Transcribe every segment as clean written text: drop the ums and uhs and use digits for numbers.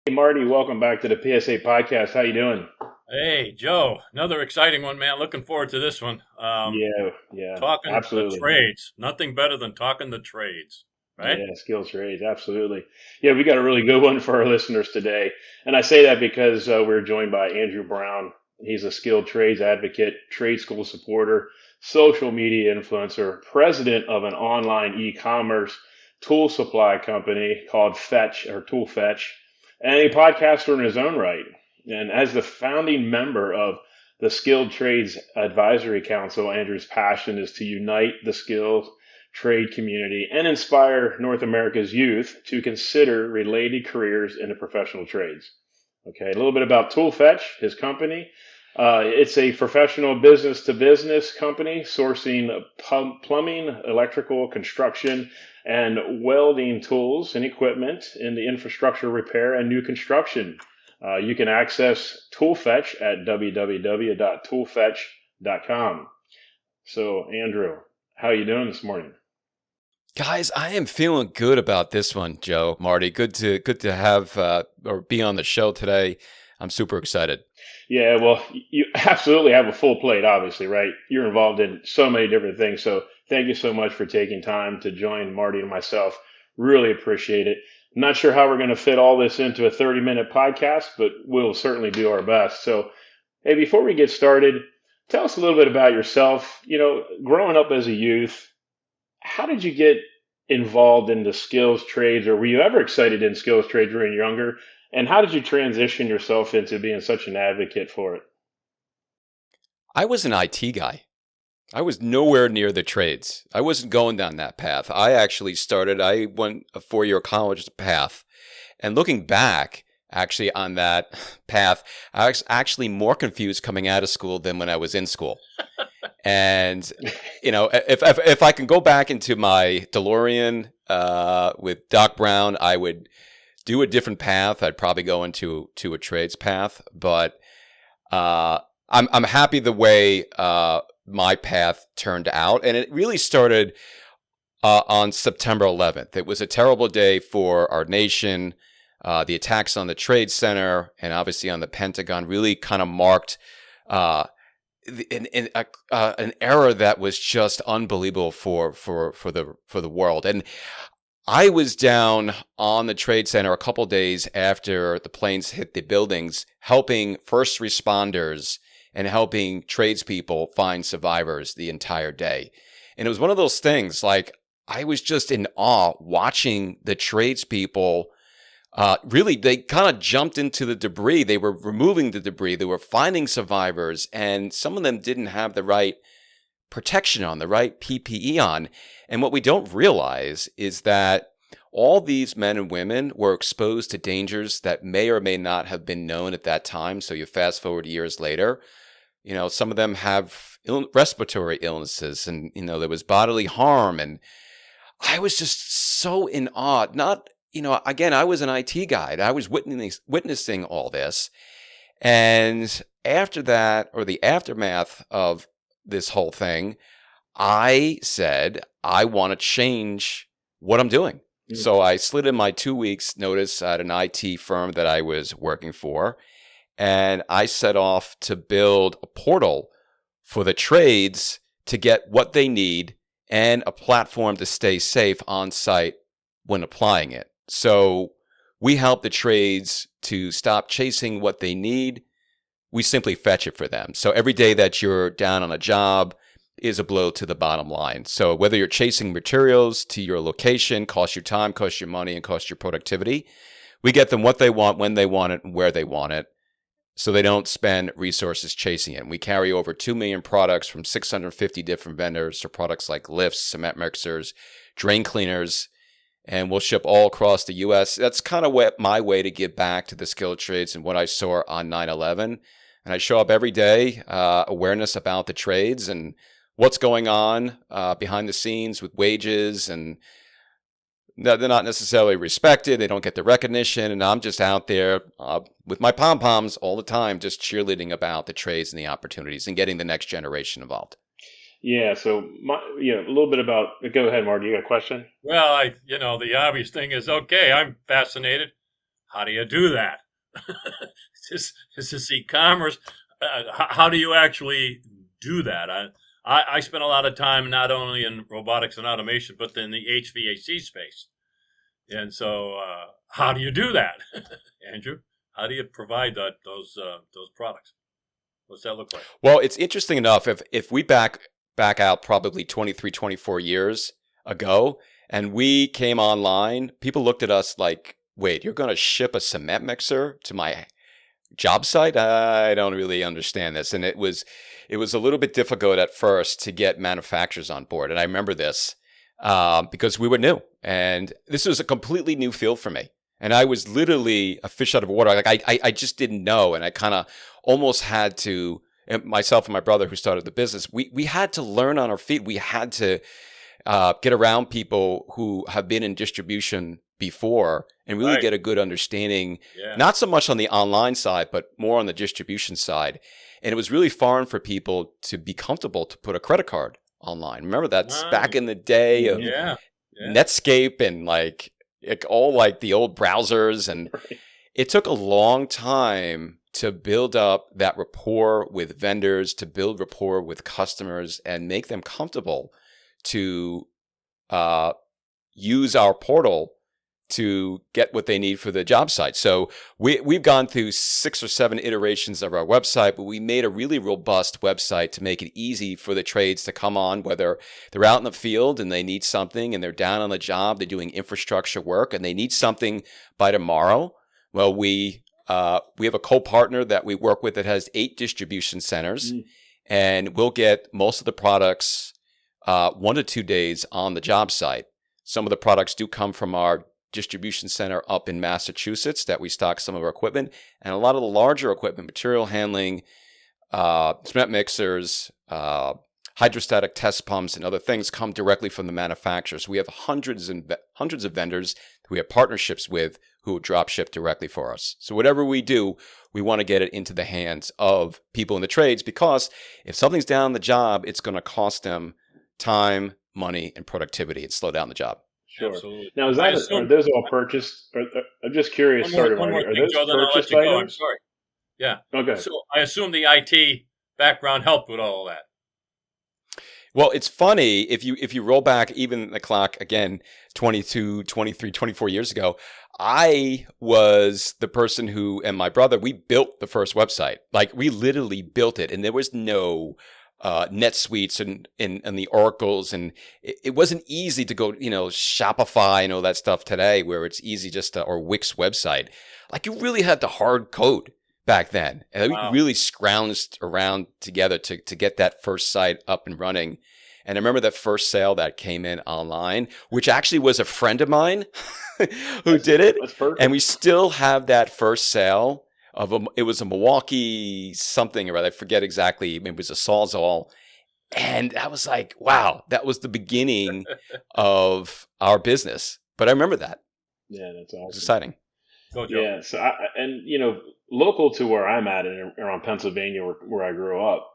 Hey Marty, welcome back to the PSA podcast. How you doing? Hey, Joe, another exciting one, man. Looking forward to this one. Yeah, yeah, Talking the absolutely. trades. Nothing better than talking the trades, right? Yeah, skills trades, absolutely. Yeah, we got a really good one for our listeners today, and I say that because we're joined by Andrew Brown. He's a skilled trades advocate, trade school supporter, social media influencer, president of an online e-commerce tool supply company called Fetch or ToolFetch, and a podcaster in his own right. And as the founding member of the Skilled Trades Advisory Council, Andrew's passion is to unite the skilled trade community and inspire North America's youth to consider related careers in the professional trades. Okay, a little bit about ToolFetch, his company. It's a professional business to business company sourcing plumbing, electrical, construction, and welding tools and equipment in the infrastructure repair and new construction. You can access ToolFetch at www.toolfetch.com. So, Andrew, how are you doing this morning? Guys, I am feeling good about this one, Joe, Marty. Good to have or be on the show today. I'm super excited. Yeah, well, you absolutely have a full plate, obviously, right? You're involved in so many different things. So thank you so much for taking time to join Marty and myself. Really appreciate it. Not sure how we're going to fit all this into a 30-minute podcast, but we'll certainly do our best. So, hey, before we get started, tell us a little bit about yourself. Growing up as a youth, how did you get involved in the skills trades, or were you ever excited in skills trades when you were younger? And how did you transition yourself into being such an advocate for it? I was an IT guy. I was nowhere near the trades. I wasn't going down that path. I went a 4-year college path. And looking back, actually, on that path, I was actually more confused coming out of school than when I was in school. And if I can go back into my DeLorean with Doc Brown, I would do a different path. I'd probably go into a trades path, but I'm happy the way my path turned out, and it really started on September 11th. It was a terrible day for our nation. The attacks on the Trade Center and obviously on the Pentagon really kind of marked uh, an era that was just unbelievable for the world. And I was down on the Trade Center a couple days after the planes hit the buildings, helping first responders and helping tradespeople find survivors the entire day. And it was one of those things like I was just in awe watching the tradespeople. Really, they kind of jumped into the debris. They were removing the debris. They were finding survivors, and some of them didn't have the right protection on, the right PPE on. And what we don't realize is that all these men and women were exposed to dangers that may or may not have been known at that time. So you fast forward years later, some of them have respiratory illnesses, and, there was bodily harm. And I was just so in awe. Not, again, I was an IT guy. I was witnessing all this. And after that, or the aftermath of this whole thing, I said, I want to change what I'm doing. Mm. So I slid in my 2 weeks notice at an IT firm that I was working for. And I set off to build a portal for the trades to get what they need and a platform to stay safe on site when applying it. So we help the trades to stop chasing what they need. We simply fetch it for them. So every day that you're down on a job is a blow to the bottom line. So whether you're chasing materials to your location, costs you time, costs you money, and costs your productivity, we get them what they want, when they want it, and where they want it, so they don't spend resources chasing it. And we carry over 2 million products from 650 different vendors to products like lifts, cement mixers, drain cleaners, and we'll ship all across the U.S. That's kind of my way to give back to the skilled trades and what I saw on 9/11. And I show up every day, awareness about the trades and what's going on behind the scenes with wages, and they're not necessarily respected. They don't get the recognition. And I'm just out there with my pom-poms all the time, just cheerleading about the trades and the opportunities and getting the next generation involved. Yeah, so a little bit about. Go ahead, Marty. You got a question? Well, the obvious thing is, okay, I'm fascinated. how do you do that? Is this e-commerce? How do you actually do that? I spent a lot of time not only in robotics and automation, but in the HVAC space. And so, how do you do that, Andrew? How do you provide those products? What's that look like? Well, it's interesting enough. If we back out probably 23, 24 years ago, and we came online, people looked at us like, "Wait, you're going to ship a cement mixer to my job site? I don't really understand this." And it was a little bit difficult at first to get manufacturers on board. And I remember this because we were new, and this was a completely new field for me. And I was literally a fish out of water. Like I just didn't know, and I kind of almost had to. And myself and my brother, who started the business, we had to learn on our feet. We had to get around people who have been in distribution before and really get a good understanding, not so much on the online side, but more on the distribution side. And it was really foreign for people to be comfortable to put a credit card online. Remember that's back in the day of Netscape and like all like the old browsers. And it took a long time to build up that rapport with vendors, to build rapport with customers and make them comfortable to use our portal to get what they need for the job site. So we've gone through 6 or 7 iterations of our website, but we made a really robust website to make it easy for the trades to come on, whether they're out in the field and they need something and they're down on the job, they're doing infrastructure work and they need something by tomorrow. Well, we have a co-partner that we work with that has 8 distribution centers, and we'll get most of the products 1 to 2 days on the job site. Some of the products do come from our distribution center up in Massachusetts that we stock some of our equipment, and a lot of the larger equipment, material handling, cement mixers, hydrostatic test pumps, and other things come directly from the manufacturers. We have hundreds of vendors who we have partnerships with who drop ship directly for us. So whatever we do, we want to get it into the hands of people in the trades, because if something's down the job, it's going to cost them time, money, and productivity and slow down the job. Sure. Absolutely. Now, are those all purchased? I'm just curious. One more are thing, those Joe, then I'll let purchased you go. I'm items? sorry. Yeah. Okay. So I assume the IT background helped with all of that. Well, it's funny if you roll back even the clock again 22, 23, 24 years ago, I was the person who, and my brother, we built the first website. Like we literally built it, and there was no NetSuites and the Oracles, and it wasn't easy to go, Shopify and all that stuff today, where it's easy just to, or Wix website. Like you really had to hard code back then, and we really scrounged around together to get that first site up and running. And I remember that first sale that came in online, which actually was a friend of mine who did it. That's perfect. And we still have that first sale it was a Milwaukee something, or I forget exactly. It was a Sawzall. And I was like, wow, that was the beginning of our business. But I remember that. Yeah, that's awesome. It was exciting. Go, Joe. Yeah. So, local to where I'm at around Pennsylvania, where I grew up,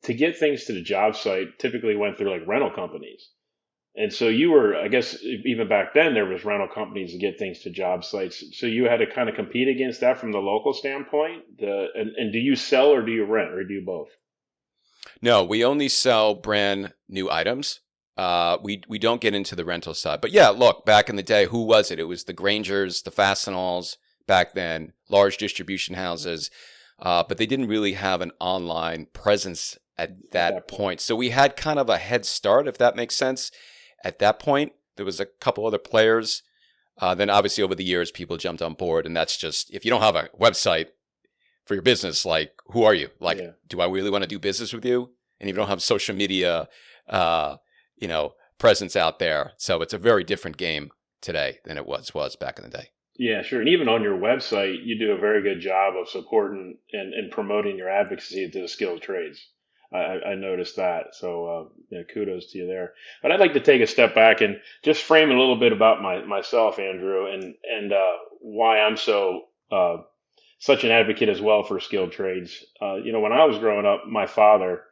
to get things to the job site typically went through like rental companies. And so you were, I guess, even back then, there was rental companies to get things to job sites. So you had to kind of compete against that from the local standpoint. And do you sell or do you rent or do you both? No, we only sell brand new items. We don't get into the rental side. But yeah, look, back in the day, who was it? It was the Grangers, the Fastenals back then, large distribution houses. But they didn't really have an online presence at that point. So we had kind of a head start, if that makes sense. At that point, there was a couple other players. Then obviously over the years, people jumped on board. And that's just, if you don't have a website for your business, like, who are you? Like, do I really want to do business with you? And if you don't have social media, presence out there. So it's a very different game today than it was back in the day. Yeah, sure. And even on your website, you do a very good job of supporting and promoting your advocacy to the skilled trades. I noticed that. So kudos to you there. But I'd like to take a step back and just frame a little bit about myself, Andrew, and why I'm so such an advocate as well for skilled trades. When I was growing up, my father,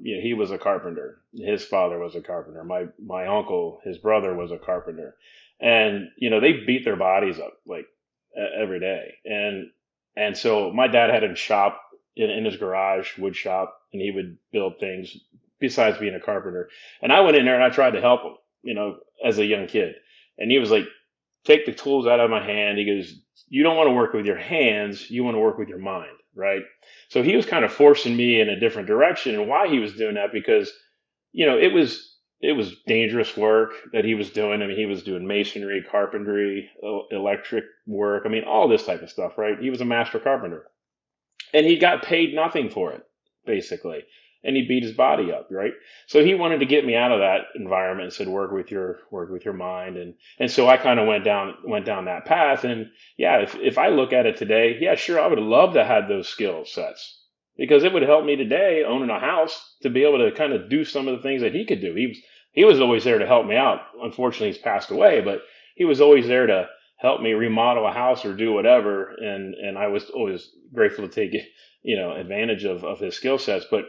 he was a carpenter. His father was a carpenter. My uncle, his brother, was a carpenter. And, they beat their bodies up. Like, every day. And so my dad had a shop in his garage, wood shop, and he would build things besides being a carpenter. And I went in there and I tried to help him, as a young kid. And he was like, take the tools out of my hand. He goes, you don't want to work with your hands. You want to work with your mind. Right. So he was kind of forcing me in a different direction. And why he was doing that, because, it was dangerous work that he was doing. I mean, he was doing masonry, carpentry, electric work. I mean, all this type of stuff, right? He was a master carpenter, and he got paid nothing for it, basically. And he beat his body up, right? So he wanted to get me out of that environment and said, work with your mind. And so I kind of went down that path. And yeah, if I look at it today, yeah, sure, I would love to have those skill sets, because it would help me today owning a house to be able to kind of do some of the things that he could do. He was always there to help me out. Unfortunately, he's passed away, but he was always there to help me remodel a house or do whatever. And I was always grateful to take, advantage of his skill sets. But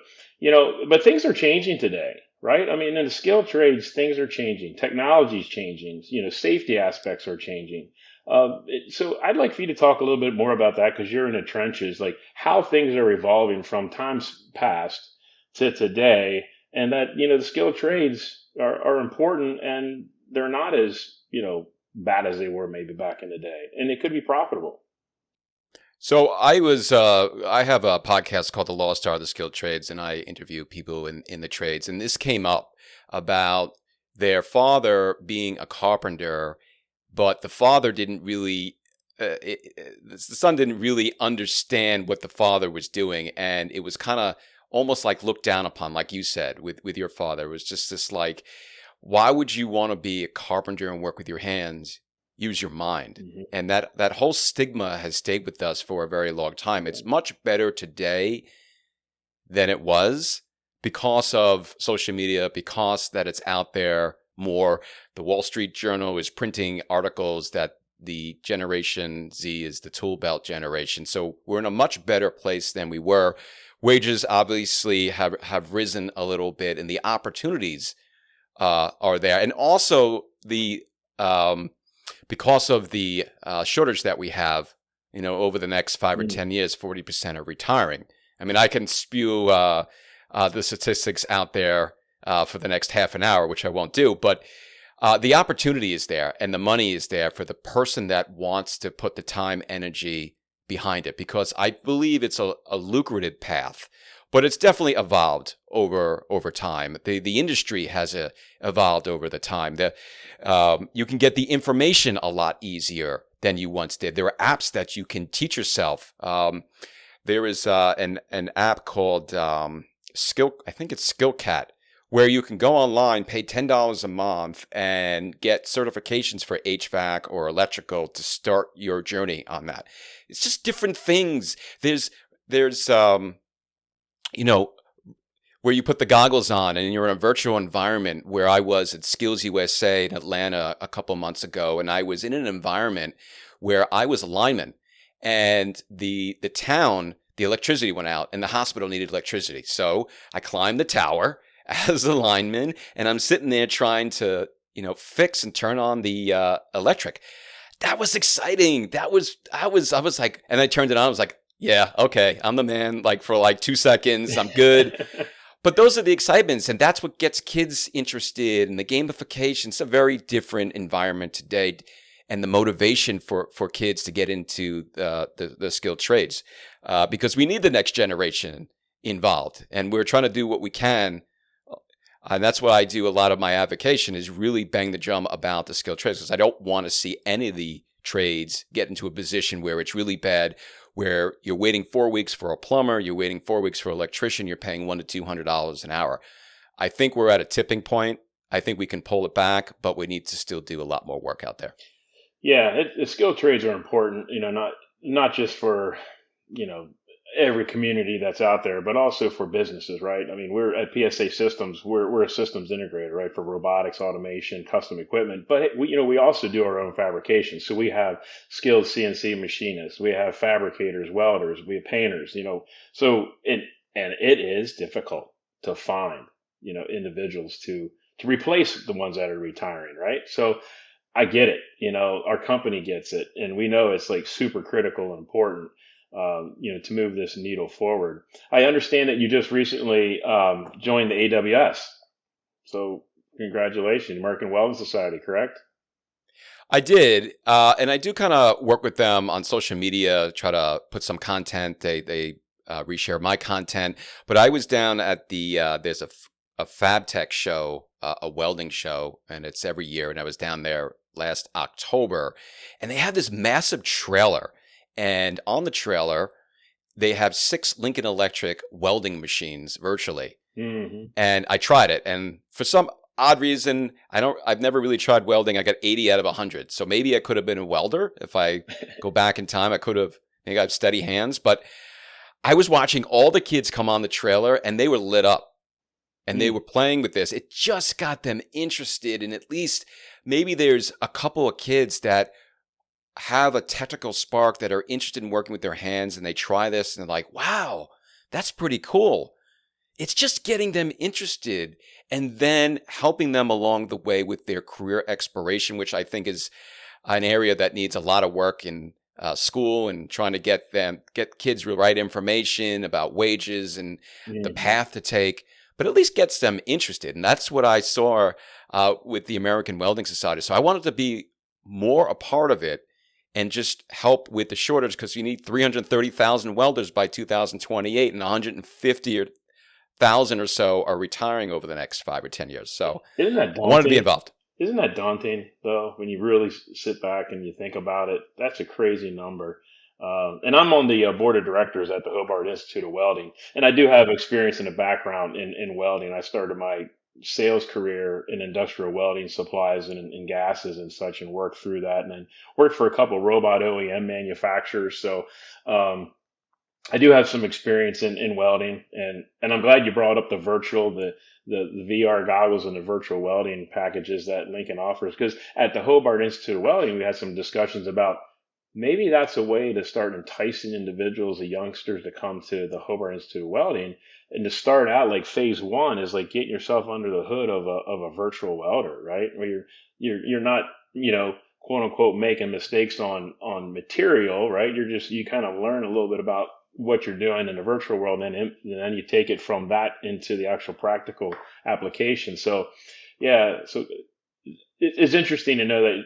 things are changing today, right? I mean, in the skilled trades, things are changing. Technology is changing. Safety aspects are changing. So I'd like for you to talk a little bit more about that, because you're in the trenches, like how things are evolving from times past to today, and that, the skilled trades are important, and they're not as, bad as they were maybe back in the day, and it could be profitable. So I have a podcast called The Lost Art of the Skilled Trades, and I interview people in the trades. And this came up about their father being a carpenter, but the father didn't really, the son didn't really understand what the father was doing. And it was kind of almost like looked down upon, like you said, with your father. It was just this like, why would you want to be a carpenter and work with your hands? Use your mind. Mm-hmm. And that whole stigma has stayed with us for a very long time. It's much better today than it was because of social media, because that it's out there more. The Wall Street Journal is printing articles that the Generation Z is the tool belt generation. So we're in a much better place than we were. Wages obviously have risen a little bit, and the opportunities are there. And also because of the shortage that we have, over the next 5 or 10 years, 40% are retiring. I mean, I can spew the statistics out there for the next half an hour, which I won't do, but the opportunity is there and the money is there for the person that wants to put the time, energy behind it, because I believe it's a lucrative path. But it's definitely evolved over time. The industry has evolved over the time. You can get the information a lot easier than you once did. There are apps that you can teach yourself. There is an app called I think it's Skillcat, where you can go online, pay $10 a month, and get certifications for HVAC or electrical to start your journey on that. It's just different things. There's where you put the goggles on and you're in a virtual environment, where I was at Skills USA in Atlanta a couple months ago, and I was in an environment where I was a lineman, and the town, the electricity went out and the hospital needed electricity. So I climbed the tower as a lineman, and I'm sitting there trying to, fix and turn on the electric. That was exciting. I was like, and I turned it on. I was like, yeah, okay, I'm the man, like for like 2 seconds, I'm good. But those are the excitements, and that's what gets kids interested. And the gamification, it's a very different environment today, and the motivation for kids to get into the skilled trades, because we need the next generation involved, and we're trying to do what we can. And that's what I do. A lot of my advocacy is really bang the drum about the skilled trades, because I don't want to see any of the trades get into a position where it's really bad, where you're waiting 4 weeks for a plumber, you're waiting 4 weeks for an electrician, you're paying $100 to $200 an hour. I think we're at a tipping point. I think we can pull it back, but we need to still do a lot more work out there. Yeah, the skilled trades are important, not just for, every community that's out there, but also for businesses, right? I mean, we're at PSA Systems, we're a systems integrator, right, for robotics, automation, custom equipment. But we also do our own fabrication. So we have skilled CNC machinists, we have fabricators, welders, we have painters, So it is difficult to find, individuals to replace the ones that are retiring, right? So I get it. Our company gets it, and we know it's like super critical and important, to move this needle forward. I understand that you just recently joined the AWS. So congratulations, American Welding Society, correct? I did, and I do kind of work with them on social media, try to put some content. They reshare my content, but I was down at the there's a Fab Tech show, a welding show, and it's every year. And I was down there last October, and they have this massive trailer, and on the trailer they have 6 Lincoln Electric welding machines virtually. Hmm. And I tried it, and for some odd reason, I've never really tried welding. I got 80 out of 100. So maybe I could have been a welder if I go back in time. I could have maybe I have steady hands, but I was watching all the kids come on the trailer and they were lit up and they were playing with this. It just got them interested, and at least maybe there's a couple of kids that have a technical spark that are interested in working with their hands, and they try this and they're like, wow, that's pretty cool. It's just getting them interested and then helping them along the way with their career exploration, which I think is an area that needs a lot of work in school, and trying to get kids the right information about wages and the path to take, but at least gets them interested. And that's what I saw with the American Welding Society. So I wanted to be more a part of it and just help with the shortage, because you need 330,000 welders by 2028 and 150,000 or so are retiring over the next 5 or 10 years. So Isn't that I wanted to be daunting? involved. Isn't that daunting, though, when you really sit back and you think about it? That's a crazy number. And I'm on the board of directors at the Hobart Institute of Welding, and I do have experience and a background in welding. I started my sales career in industrial welding supplies and gases and such, and worked through that, and then worked for a couple of robot OEM manufacturers. So I do have some experience in welding, and I'm glad you brought up the VR goggles and the virtual welding packages that Lincoln offers, because at the Hobart Institute of Welding, we had some discussions about maybe that's a way to start enticing individuals, the youngsters, to come to the Hobart Institute of Welding, and to start out like phase one is like getting yourself under the hood of a virtual welder, right? Where you're not, quote unquote, making mistakes on material, right? You kind of learn a little bit about what you're doing in the virtual world, and then you take it from that into the actual practical application. So, yeah, so it's interesting to know that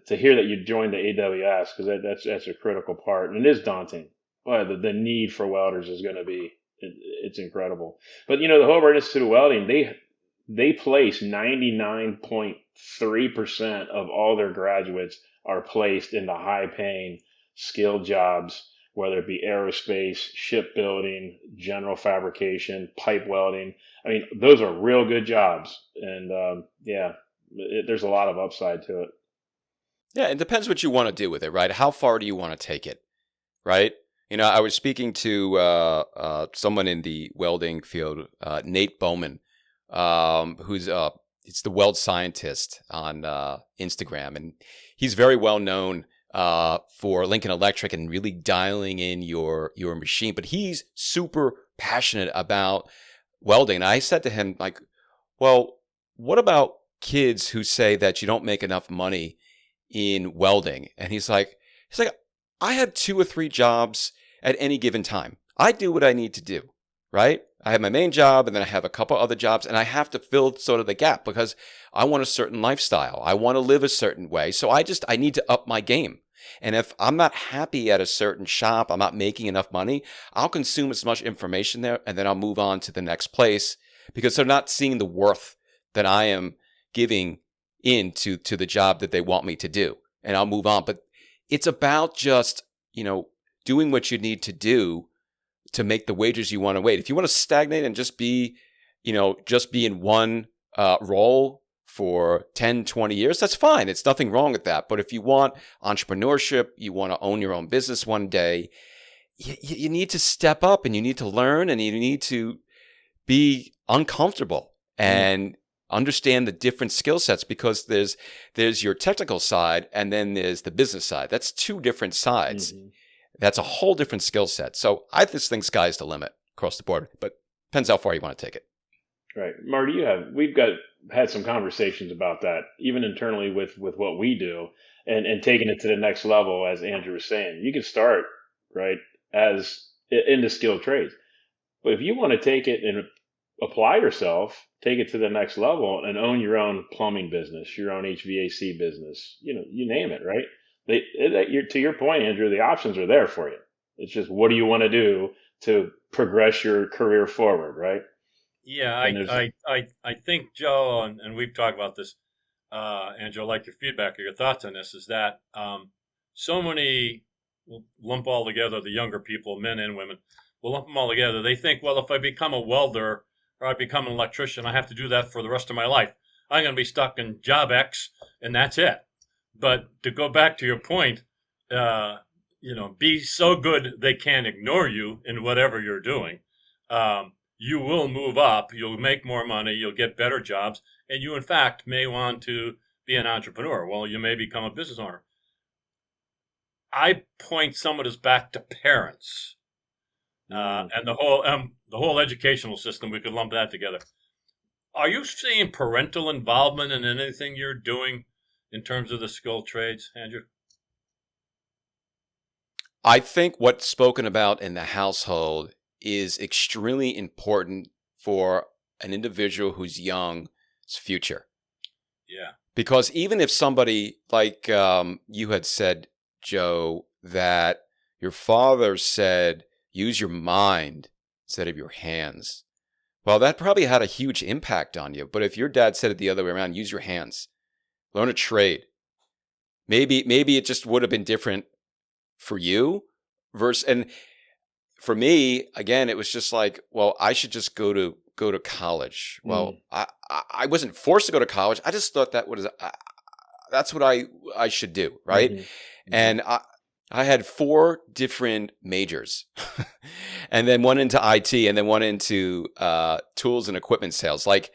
to hear that you joined the AWS, because that's a critical part, and it is daunting. But the need for welders is going to be it's incredible. But the Hobart Institute of Welding, they place 99.3% of all their graduates are placed in the high paying skilled jobs, whether it be aerospace, shipbuilding, general fabrication, pipe welding. I mean, those are real good jobs. And there's a lot of upside to it. Yeah, it depends what you want to do with it, right? How far do you want to take it, right? I was speaking to someone in the welding field, Nate Bowman, who's it's the weld scientist on Instagram, and he's very well known for Lincoln Electric and really dialing in your machine. But he's super passionate about welding. And I said to him, like, well, what about kids who say that you don't make enough money in welding? And he's like, I have 2 or 3 jobs at any given time. I do what I need to do, right? I have my main job, and then I have a couple other jobs, and I have to fill sort of the gap because I want a certain lifestyle. I want to live a certain way. So I need to up my game. And if I'm not happy at a certain shop, I'm not making enough money, I'll consume as much information there, and then I'll move on to the next place, because they're not seeing the worth that I am giving into the job that they want me to do. And I'll move on. But it's about just, doing what you need to do to make the wages you want to wait. If you want to stagnate and just be in one role for 10, 20 years, that's fine. It's nothing wrong with that. But if you want entrepreneurship, you want to own your own business one day, you need to step up, and you need to learn, and you need to be uncomfortable and understand the different skill sets, because there's your technical side, and then there's the business side. That's 2 different sides. Mm-hmm. That's a whole different skill set. So I just think sky's the limit across the board, but depends how far you want to take it. Right. Marty, we've had some conversations about that, even internally with what we do, and taking it to the next level, as Andrew was saying. You can start, right, as into skilled trades. But if you want to take it and apply yourself, take it to the next level and own your own plumbing business, your own HVAC business, you name it, right? To your point, Andrew, the options are there for you. It's just, what do you want to do to progress your career forward, right? Yeah, And there's, I think, Joe, and we've talked about this, Andrew, I like your feedback or your thoughts on this, is that so many will lump all together, the younger people, men and women, will lump them all together. They think, well, if I become a welder or I become an electrician, I have to do that for the rest of my life. I'm going to be stuck in job X, and that's it. But to go back to your point, be so good they can't ignore you in whatever you're doing. You will move up, you'll make more money, you'll get better jobs, and you, in fact, may want to be an entrepreneur. Well, you may become a business owner. I point some of this back to parents and the whole educational system. We could lump that together. Are you seeing parental involvement in anything you're doing in terms of the skilled trades, Andrew? I think what's spoken about in the household is extremely important for an individual who's young's future. Yeah. Because even if somebody, like you had said, Joe, that your father said, use your mind instead of your hands. Well, that probably had a huge impact on you. But if your dad said it the other way around, use your hands, learn a trade. Maybe it just would have been different for you. And for me, again, it was just like, well, I should just go to college. Well, I wasn't forced to go to college. I just thought that's what I should do, right? Mm-hmm. And I had 4 different majors, and then one into IT, and then one into tools and equipment sales. Like,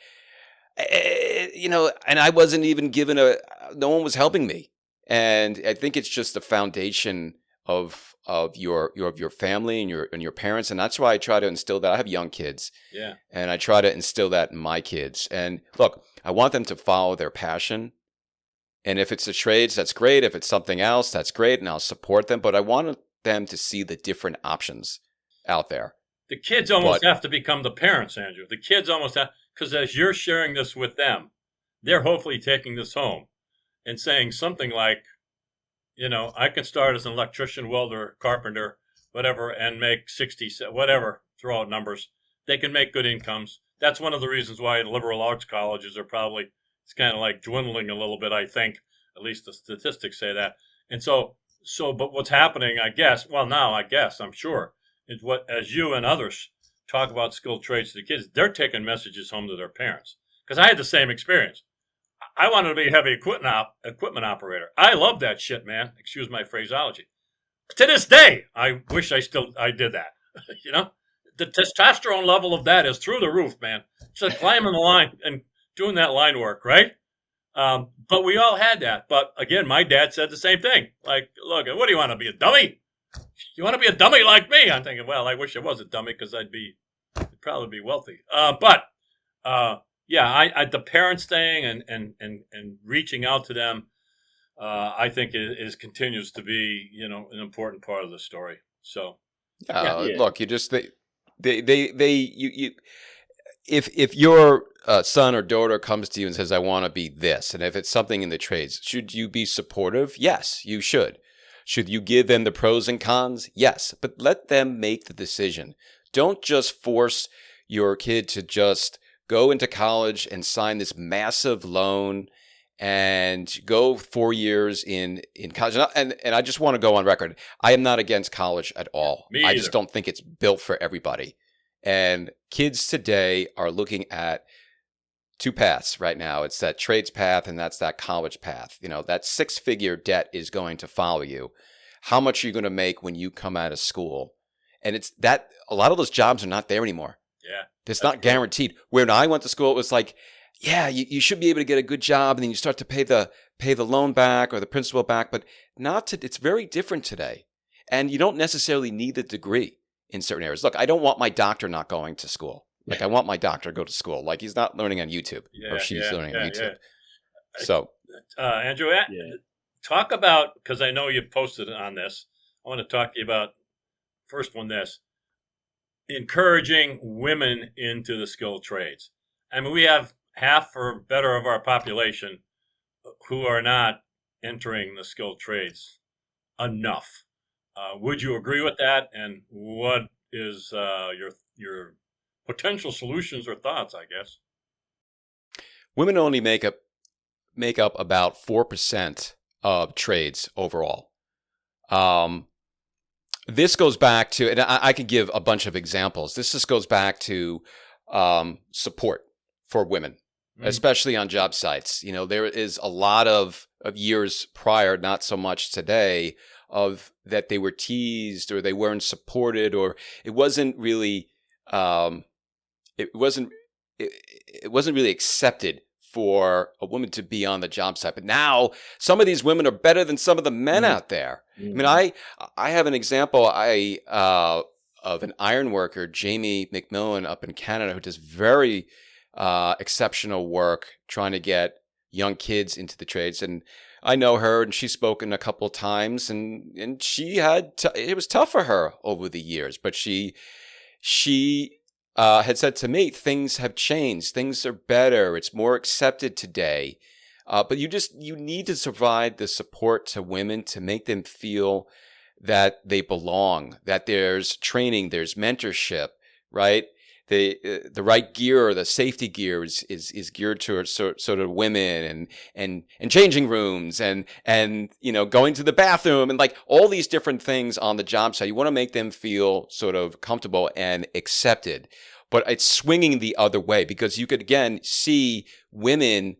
and I wasn't even given no one was helping me. And I think it's just the foundation of your family and your parents, and that's why I try to instill that. I have young kids, yeah, and I try to instill that in my kids. And look, I want them to follow their passion, and if it's the trades, that's great. If it's something else, that's great, and I'll support them. But I want them to see the different options out there. The kids almost have to become the parents, Andrew. The kids almost have, because as you're sharing this with them, they're hopefully taking this home and saying something like, I can start as an electrician, welder, carpenter, whatever, and make 60, whatever, throw out numbers. They can make good incomes. That's one of the reasons why liberal arts colleges are probably, it's kind of like dwindling a little bit, I think. At least the statistics say that. And but what's happening, I'm sure, is what, as you and others talk about skilled trades to the kids, they're taking messages home to their parents. Because I had the same experience. I wanted to be a heavy equipment operator. I love that shit, man. Excuse my phraseology. To this day, I wish I did that. The testosterone level of that is through the roof, man. Just climbing the line and doing that line work, right? But we all had that. But again, my dad said the same thing. Like, look, what do you want to be, a dummy? You want to be a dummy like me? I'm thinking, well, I wish I was a dummy because I'd probably be wealthy. Yeah, the parents thing and reaching out to them, I think is continues to be an important part of the story. So, look, you just if your son or daughter comes to you and says, "I want to be this," and if it's something in the trades, should you be supportive? Yes, you should. Should you give them the pros and cons? Yes, but let them make the decision. Don't just force your kid to just go into college and sign this massive loan and go 4 years in college. And I just want to go on record. I am not against college at all. Me either. I just don't think it's built for everybody. And kids today are looking at 2 paths right now. It's that trades path and that's that college path. That 6-figure debt is going to follow you. How much are you going to make when you come out of school? And it's that a lot of those jobs are not there anymore. Yeah. It's not guaranteed. When I went to school, it was like, yeah, you should be able to get a good job, and then you start to pay the loan back or the principal back, but it's very different today. And you don't necessarily need a degree in certain areas. Look, I don't want my doctor not going to school. Like, I want my doctor to go to school. Like, he's not learning on YouTube, or Yeah, she's yeah, learning on yeah, YouTube. yeah. So, Andrew, Yeah. talk about, because I know you've posted on this. I want to talk to you about first one. This encouraging women into the skilled trades. I mean, we have half or better of our population who are not entering the skilled trades enough. Would you agree with that? And what is your potential solutions or thoughts? I guess women only make up about 4% of trades overall. This goes back to, and I could give a bunch of examples. This just goes back to support for women, especially on job sites. You know, there is a lot of years prior, not so much today, of that they were teased or they weren't supported, or it wasn't really it wasn't really accepted for a woman to be on the job site. But now some of these women are better than some of the men out there. I mean, I have an example of an iron worker, Jamie McMillan, up in Canada, who does very exceptional work trying to get young kids into the trades. And I know her, and she's spoken a couple of times, and she had it was tough for her over the years, but she had said to me, things have changed. Things are better. It's more accepted today. But you need to provide the support to women to make them feel that they belong, that there's training, there's mentorship, right? The right gear, the safety gear is geared towards sort of women, and changing rooms, and going to the bathroom, and like all these different things on the job site. You want to make them feel sort of comfortable and accepted. But it's swinging the other way, because you could again see women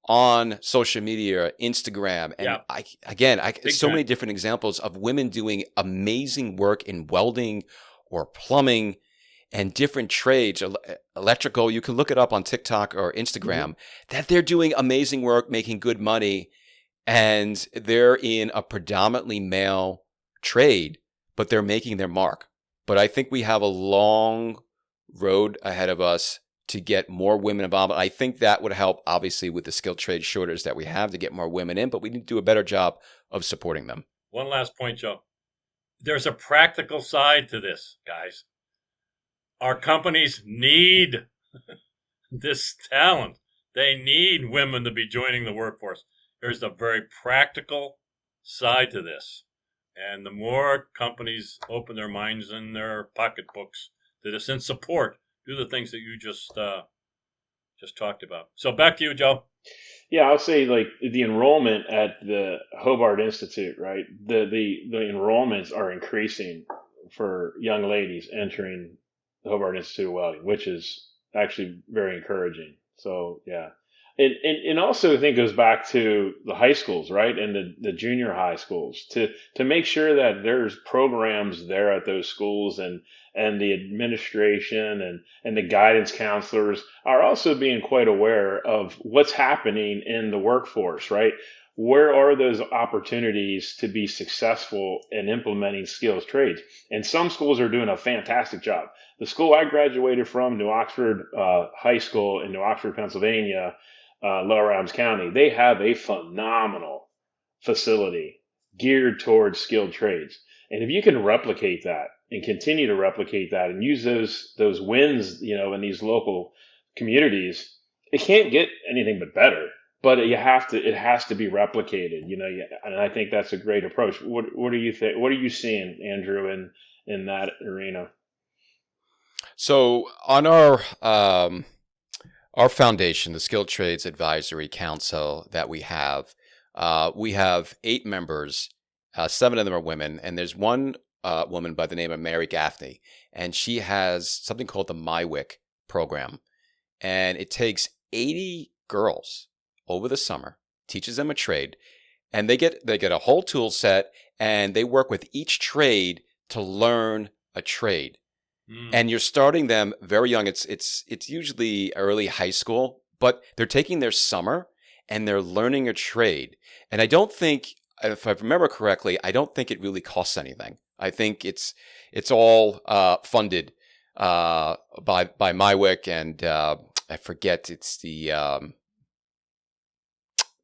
on social media, Instagram, and many different examples of women doing amazing work in welding or plumbing and different trades, electrical. You can look it up on TikTok or Instagram, that they're doing amazing work, making good money, and they're in a predominantly male trade, but they're making their mark. But I think we have a long road ahead of us to get more women involved. I think that would help, obviously, with the skilled trade shortage that we have, to get more women in, but we need to do a better job of supporting them. One last point, Joe. There's a practical side to this, guys. Our companies need this talent. They need women to be joining the workforce. There's a very practical side to this. And the more companies open their minds and their pocketbooks to this and support, do the things that you just talked about. So back to you, Joe. Yeah, I'll say, like, the enrollment at the Hobart Institute, right? The enrollments are increasing for young ladies entering the Hobart Institute of Welding, which is actually very encouraging. So yeah, and also I think goes back to the high schools, right, and the junior high schools, to make sure that there's programs there at those schools, and the administration and the guidance counselors are also being quite aware of what's happening in the workforce, right? Where are those opportunities to be successful in implementing skills trades? And some schools are doing a fantastic job. The school I graduated from, New Oxford High School in New Oxford, Pennsylvania, Lower Adams County, they have a phenomenal facility geared towards skilled trades. And if you can replicate that and continue to replicate that and use those wins, in these local communities, it can't get anything but better. But it has to be replicated, and I think that's a great approach. What do you think? What are you seeing, Andrew, in that arena? So on our foundation, the Skilled Trades Advisory Council that we have 8 members. 7 of them are women, and there's one woman by the name of Mary Gaffney, and she has something called the MyWick program, and it takes 80 girls over the summer, teaches them a trade, and they get a whole tool set, and they work with each trade to learn a trade. And you're starting them very young. It's usually early high school, but they're taking their summer and they're learning a trade. And I don't think, if I remember correctly, I don't think it really costs anything. I think it's all funded by Mywick and I forget, it's the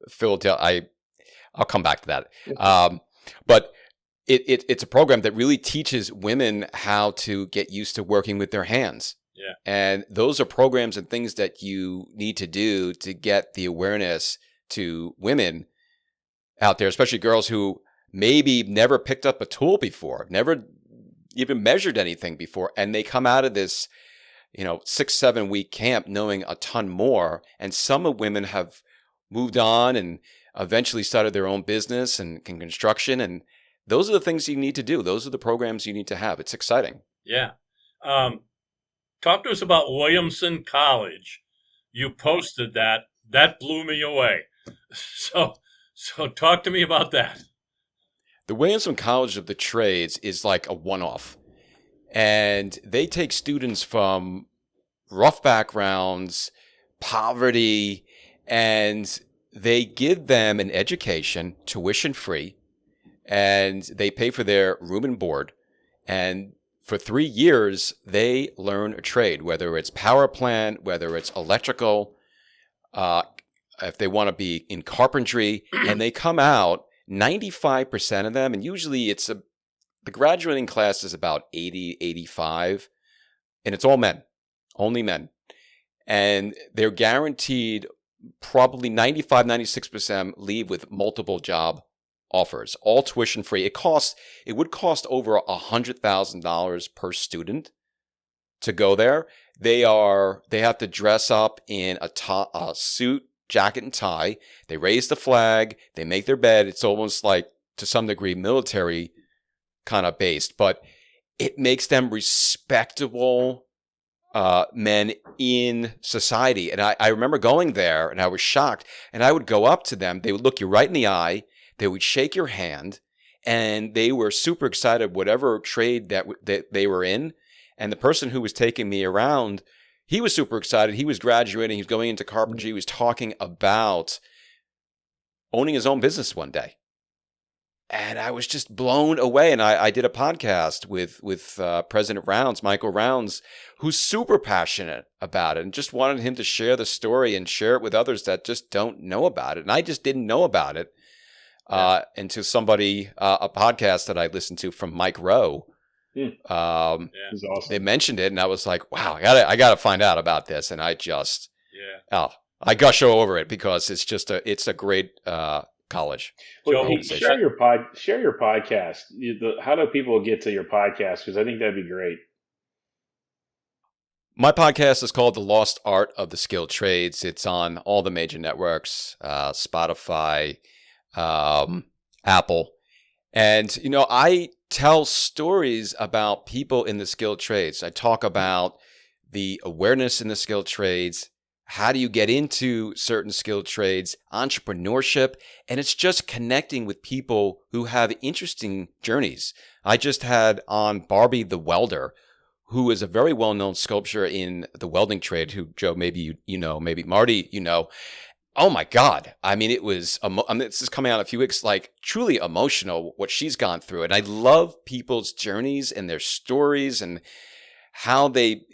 Philadelphia. I'll come back to that. But it's a program that really teaches women how to get used to working with their hands. Yeah. And those are programs and things that you need to do to get the awareness to women out there, especially girls who maybe never picked up a tool before, never even measured anything before. And they come out of this, 6-7 week camp knowing a ton more. And some of women have moved on and eventually started their own business and construction. And those are the things you need to do. Those are the programs you need to have. It's exciting. Yeah. Talk to us about Williamson College. You posted that. That blew me away. So talk to me about that. The Williamson College of the Trades is like a one-off. And they take students from rough backgrounds, poverty, and they give them an education, tuition free, and they pay for their room and board. And for 3 years, they learn a trade, whether it's power plant, whether it's electrical, if they want to be in carpentry, and they come out, 95% of them, and usually the graduating class is about 80, 85, and it's all men, only men. And they're guaranteed probably 95, 96% leave with multiple job offers, all tuition free. It would cost over $100,000 per student to go there. They have to dress up in a suit, jacket, and tie. They raise the flag. They make their bed. It's almost like, to some degree, military kind of based, but it makes them respectable men in society. And I remember going there and I was shocked, and I would go up to them. They would look you right in the eye. They would shake your hand, and they were super excited, whatever trade that they were in. And the person who was taking me around, he was super excited. He was graduating. He was going into carpentry. He was talking about owning his own business one day. And I was just blown away. And I did a podcast with President Rounds, Michael Rounds, who's super passionate about it and just wanted him to share the story and share it with others that just don't know about it. And I just didn't know about it until a podcast that I listened to from Mike Rowe. He's awesome. They mentioned it, and I was like, wow, I gotta find out about this. And I gush over it because it's a great college. Well, share your podcast. How do people get to your podcast? Because I think that'd be great. My podcast is called The Lost Art of the Skilled Trades. It's on all the major networks, Spotify, Apple. And, I tell stories about people in the skilled trades. I talk about the awareness in the skilled trades. How do you get into certain skilled trades, entrepreneurship, and it's just connecting with people who have interesting journeys. I just had on Barbie the welder, who is a very well-known sculptor in the welding trade, who, Joe, maybe you know, maybe Marty, Oh my God. I mean, it was, this is coming out in a few weeks, like truly emotional what she's gone through. And I love people's journeys and their stories and how they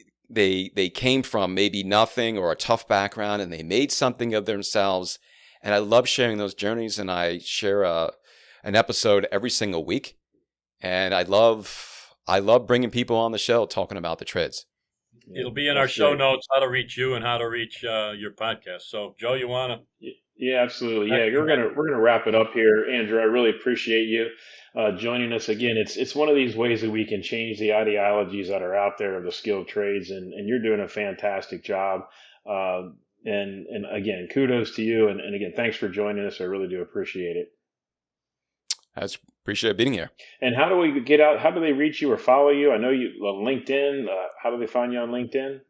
came from maybe nothing or a tough background and they made something of themselves. And I love sharing those journeys, and I share an episode every single week. And I love bringing people on the show talking about the trades. It'll be in our show notes how to reach you and how to reach your podcast. So, Joe, you want to? Yeah, absolutely. Yeah, we're gonna wrap it up here, Andrew. I really appreciate you joining us again. It's one of these ways that we can change the ideologies that are out there of the skilled trades, and you're doing a fantastic job. And again, kudos to you, and again, thanks for joining us. I really do appreciate it. I appreciate being here. And how do we get out? How do they reach you or follow you? I know you LinkedIn. How do they find you on LinkedIn?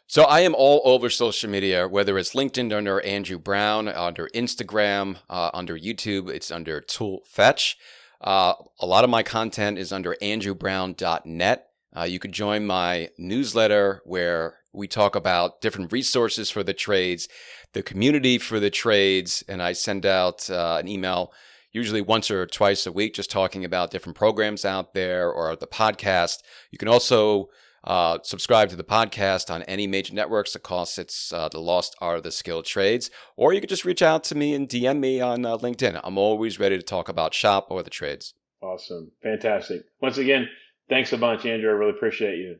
So I am all over social media, whether it's LinkedIn under Andrew Brown, under Instagram, under YouTube, it's under ToolFetch. A lot of my content is under andrewbrown.net. You could join my newsletter where we talk about different resources for the trades, the community for the trades, and I send out an email usually once or twice a week, just talking about different programs out there or the podcast. You can also Subscribe to the podcast on any major networks. Of course, it's The Lost Art of the Skilled Trades. Or you could just reach out to me and DM me on LinkedIn. I'm always ready to talk about shop or the trades. Awesome. Fantastic. Once again, thanks a bunch, Andrew. I really appreciate you.